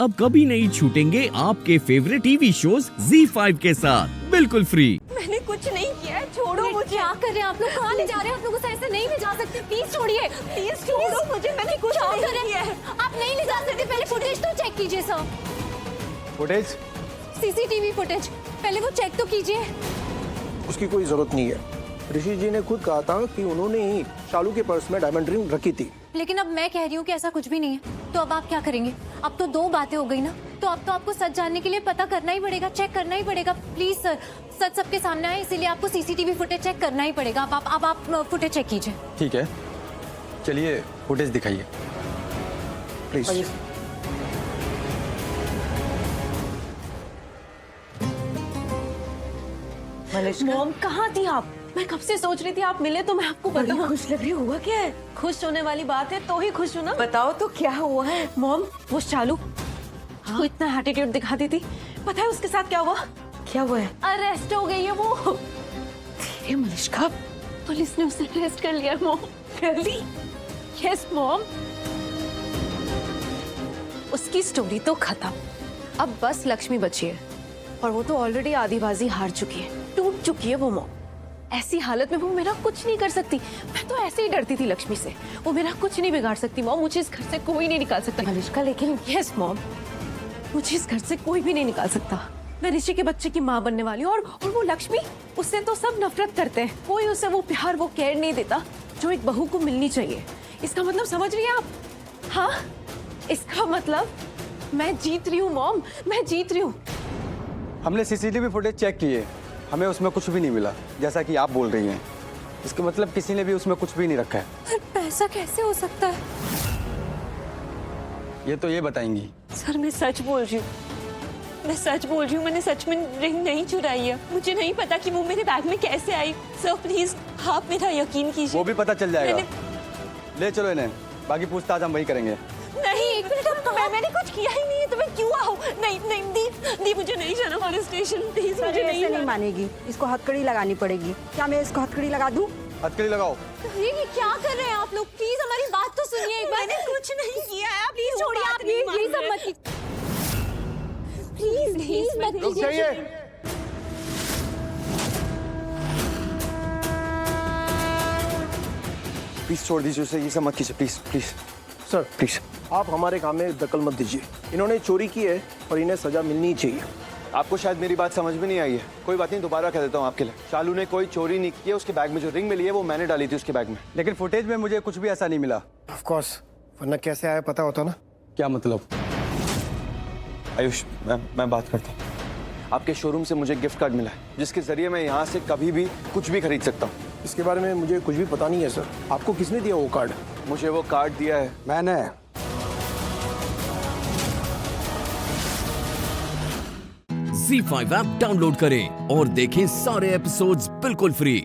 अब कभी नहीं छूटेंगे आपके फेवरेट टीवी शोज ZEE5 के साथ बिल्कुल फ्री। मैंने कुछ नहीं किया है, छोड़ो मुझे। क्या कर रहे हैं आप लोग? कहाँ ले जा रहे हैं? आप लोगों से ऐसे नहीं ले जा सकते, प्लीज छोड़िए। प्लीज छोड़ो मुझे, मैंने कुछ क्या नहीं कर रहे किया हैं? है। आप नहीं ले जा सकते, पहले फुटेज तो चेक कीजिए सर। फुटेज? CCTV फुटेज पहले वो चेक तो कीजिए। उसकी कोई जरूरत नहीं है। ऋषि जी ने खुद कहा था कि उन्होंने ही शालू के पर्स में डायमंड रिंग रखी थी। लेकिन अब मैं कह रही हूँ कि ऐसा कुछ भी नहीं है, तो अब आप क्या करेंगे? अब तो 2 बातें हो गई ना, तो अब तो आपको सच जानने के लिए पता करना ही पड़ेगा, चेक करना ही पड़ेगा। प्लीज सर, सच सबके सामने आए, इसीलिए आपको CCTV फुटेज चेक करना ही पड़ेगा। अब आप फुटेज चेक कीजिए। ठीक है, चलिए फुटेज दिखाइए प्लीज। मॉम कहाँ थी आप? मैं कब से सोच रही थी आप मिले तो मैं आपको बताऊं। खुश लग रही, हुआ क्या है? खुश होने वाली बात है तो ही खुश हूँ ना। बताओ तो क्या हुआ है? मॉम वो शालू वो इतना एटीट्यूड दिखाती थी, पता है उसके साथ क्या हुआ? क्या हुआ है? अरेस्ट हो गई है वो। धीरे मलिश्का, पुलिस ने उसे अरेस्ट कर लिया मॉम। रियली? Yes mom. उसकी स्टोरी तो खत्म, अब बस लक्ष्मी बची है और वो तो ऑलरेडी आधी बाजी हार चुकी है, टूट चुकी है वो मॉम। ऐसी हालत में वो मेरा कुछ नहीं कर सकती। मैं तो ऐसे ही डरती थी लक्ष्मी से, वो मेरा कुछ नहीं बिगाड़ सकती मॉम। मुझे इस घर से कोई नहीं निकाल सकता। मलिश्का लेकिन यस मॉम, मुझे इस घर से कोई भी नहीं निकाल सकता। मैं ऋषि के बच्चे की माँ बनने वाली हूँ और वो लक्ष्मी, उससे तो सब नफरत करते हैं। कोई उसे वो प्यार वो केयर नहीं देता जो एक बहू को मिलनी चाहिए। इसका मतलब समझ रही हैं आप? हाँ, इसका मतलब मैं जीत रही हूँ मॉम, मैं जीत रही हूँ। हमने CCTV फुटेज चेक किए, हमें उसमें कुछ भी नहीं मिला जैसा कि आप बोल रही हैं। इसका मतलब किसी ने भी उसमें कुछ भी नहीं रखा है। पर पैसा कैसे हो सकता है? ये तो ये बताएंगी। सर मैं सच बोल रही हूँ, मैं सच बोल रही हूँ। मैंने सच में रिंग नहीं चुराई है। मुझे नहीं पता कि वो मेरे बैग में कैसे आई। सर प्लीज आप मेरा यकीन कीजिए। वो भी पता चल जाएगा। ले चलो इन्हें, बाकी पूछताछ हम वही करेंगे। नहीं एक मिनट, मैंने कुछ किया ही नहीं है, तो मैं क्यों आऊँ? नहीं नहीं दी मुझे नहीं जाना पुलिस स्टेशन, प्लीज मुझे नहीं मानेगी। इसको हथकड़ी लगानी पड़ेगी। क्या मैं इसको हथकड़ी लगा दूं? हथकड़ी लगाओ। ये क्या कर रहे हैं आप लोग? प्लीज हमारी बात तो सुनिए एक बार। मैंने कुछ नहीं किया है। प्लीज छोड़िए, आप ये सब मत कीजिए। प्लीज मत रुक कीजिए। जाइए। प्लीज छोड़ दीजिए उसे, ये सब मत कीजिए प्लीज प्लीज सर प्लीज। आप हमारे काम में दखल मत दीजिए। इन्होंने चोरी की है और इन्हें सजा मिलनी ही चाहिए। आपको शायद मेरी बात समझ में नहीं आई है। कोई बात नहीं, दोबारा कह देता हूँ आपके लिए। शालू ने कोई चोरी नहीं की है। उसके बैग में जो रिंग मिली है वो मैंने डाली थी उसके बैग में। लेकिन फुटेज में मुझे कुछ भी ऐसा नहीं मिला। ऑफ कोर्स, वरना कैसे आया पता होता ना। क्या मतलब? आयुष, मैं बात करता हूँ। आपके शोरूम से मुझे गिफ्ट कार्ड मिला है जिसके जरिए मैं यहाँ से कभी भी कुछ भी खरीद सकता हूँ। इसके बारे में मुझे कुछ भी पता नहीं है सर। आपको किसने दिया वो कार्ड? मुझे वो कार्ड दिया है मैंने। ZEE5 ऐप डाउनलोड करें और देखें सारे एपिसोड्स बिल्कुल फ्री।